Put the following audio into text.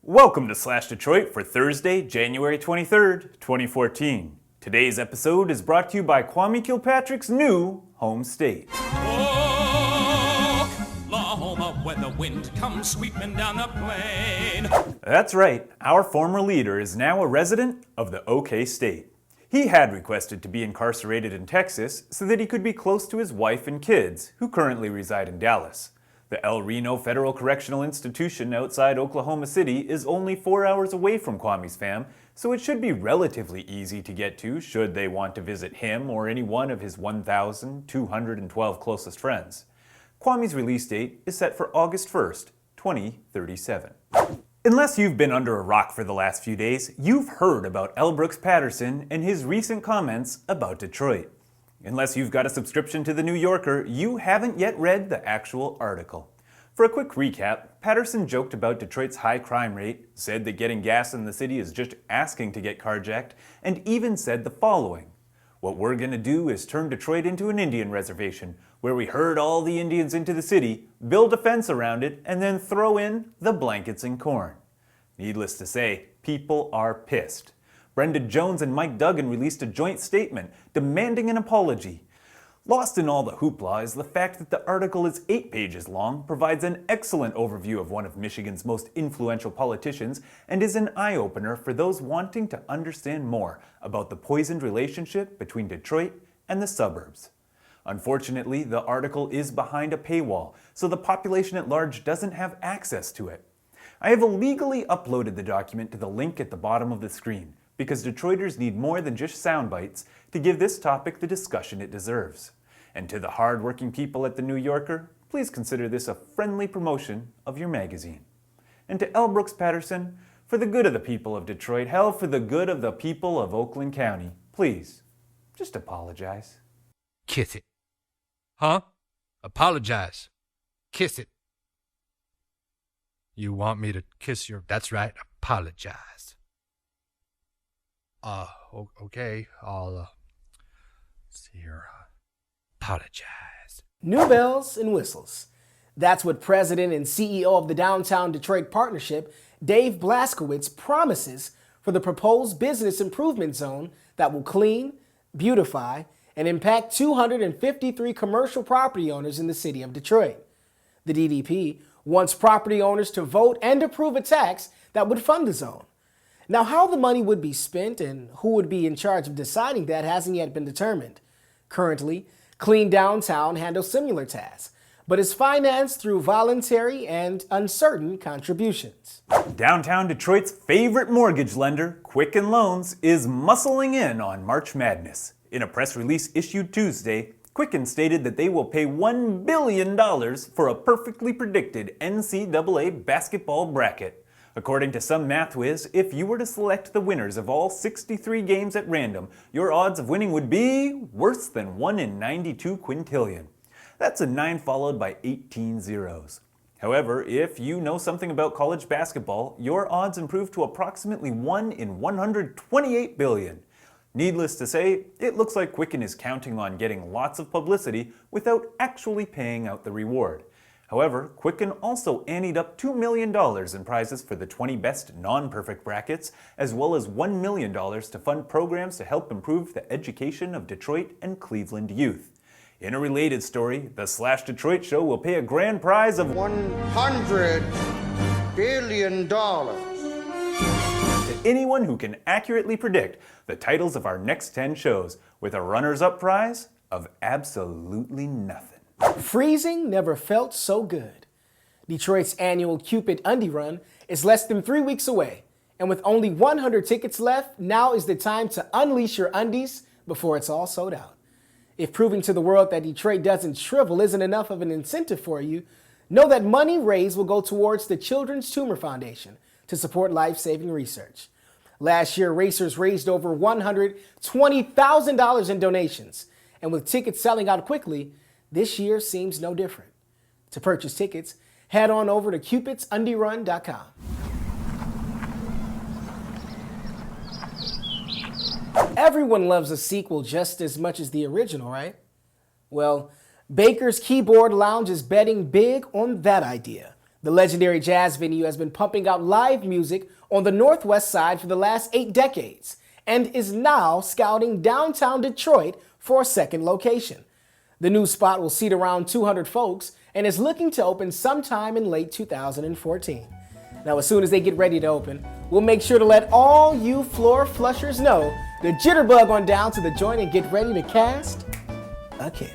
Welcome to Slash Detroit for Thursday, January 23rd, 2014. Today's episode is brought to you by Kwame Kilpatrick's new home state. Oklahoma, where the wind comes sweeping down the plain. That's right, our former leader is now a resident of the OK State. He had requested to be incarcerated in Texas so that he could be close to his wife and kids, who currently reside in Dallas. The El Reno Federal Correctional Institution outside Oklahoma City is only 4 hours away from Kwame's fam, so it should be relatively easy to get to should they want to visit him or any one of his 1,212 closest friends. Kwame's release date is set for August 1st, 2037. Unless you've been under a rock for the last few days, you've heard about L. Brooks Patterson and his recent comments about Detroit. Unless you've got a subscription to The New Yorker, you haven't yet read the actual article. For a quick recap, Patterson joked about Detroit's high crime rate, said that getting gas in the city is just asking to get carjacked, and even said the following: "What we're gonna do is turn Detroit into an Indian reservation, where we herd all the Indians into the city, build a fence around it, and then throw in the blankets and corn." Needless to say, people are pissed. Brenda Jones and Mike Duggan released a joint statement demanding an apology. Lost in all the hoopla is the fact that the article is 8 pages long, provides an excellent overview of one of Michigan's most influential politicians, and is an eye-opener for those wanting to understand more about the poisoned relationship between Detroit and the suburbs. Unfortunately, the article is behind a paywall, so the population at large doesn't have access to it. I have illegally uploaded the document to the link at the bottom of the screen, because Detroiters need more than just sound bites to give this topic the discussion it deserves. And to the hard-working people at The New Yorker, please consider this a friendly promotion of your magazine. And to L. Brooks Patterson, for the good of the people of Detroit, hell, for the good of the people of Oakland County, please, just apologize. Kiss it. Huh? Apologize. Kiss it. You want me to kiss your... That's right, apologize. Okay, I'll, see here. Apologize. New bells and whistles. That's what President and CEO of the Downtown Detroit Partnership, Dave Blaskowitz, promises for the proposed business improvement zone that will clean, beautify, and impact 253 commercial property owners in the city of Detroit. The DDP wants property owners to vote and approve a tax that would fund the zone. Now, how the money would be spent and who would be in charge of deciding that hasn't yet been determined. Currently, Clean Downtown handles similar tasks, but is financed through voluntary and uncertain contributions. Downtown Detroit's favorite mortgage lender, Quicken Loans, is muscling in on March Madness. In a press release issued Tuesday, Quicken stated that they will pay $1 billion for a perfectly predicted NCAA basketball bracket. According to some math whiz, if you were to select the winners of all 63 games at random, your odds of winning would be worse than 1 in 92 quintillion. That's a 9 followed by 18 zeros. However, if you know something about college basketball, your odds improve to approximately 1 in 128 billion. Needless to say, it looks like Quicken is counting on getting lots of publicity without actually paying out the reward. However, Quicken also anteed up $2 million in prizes for the 20 best non-perfect brackets, as well as $1 million to fund programs to help improve the education of Detroit and Cleveland youth. In a related story, the Slash Detroit show will pay a grand prize of $100 billion to anyone who can accurately predict the titles of our next 10 shows, with a runners-up prize of absolutely nothing. Freezing never felt so good. Detroit's annual Cupid Undie Run is less than 3 weeks away, and with only 100 tickets left, now is the time to unleash your undies before it's all sold out. If proving to the world that Detroit doesn't shrivel isn't enough of an incentive for you, know that money raised will go towards the Children's Tumor Foundation to support life-saving research. Last year, racers raised over $120,000 in donations, and with tickets selling out quickly, this year seems no different. To purchase tickets, head on over to cupidsundierun.com. Everyone loves a sequel just as much as the original, right? Well, Baker's Keyboard Lounge is betting big on that idea. The legendary jazz venue has been pumping out live music on the Northwest Side for the last 8 decades and is now scouting downtown Detroit for a second location. The new spot will seat around 200 folks and is looking to open sometime in late 2014. Now, as soon as they get ready to open, we'll make sure to let all you floor flushers know to jitterbug on down to the joint and get ready to cast a kid.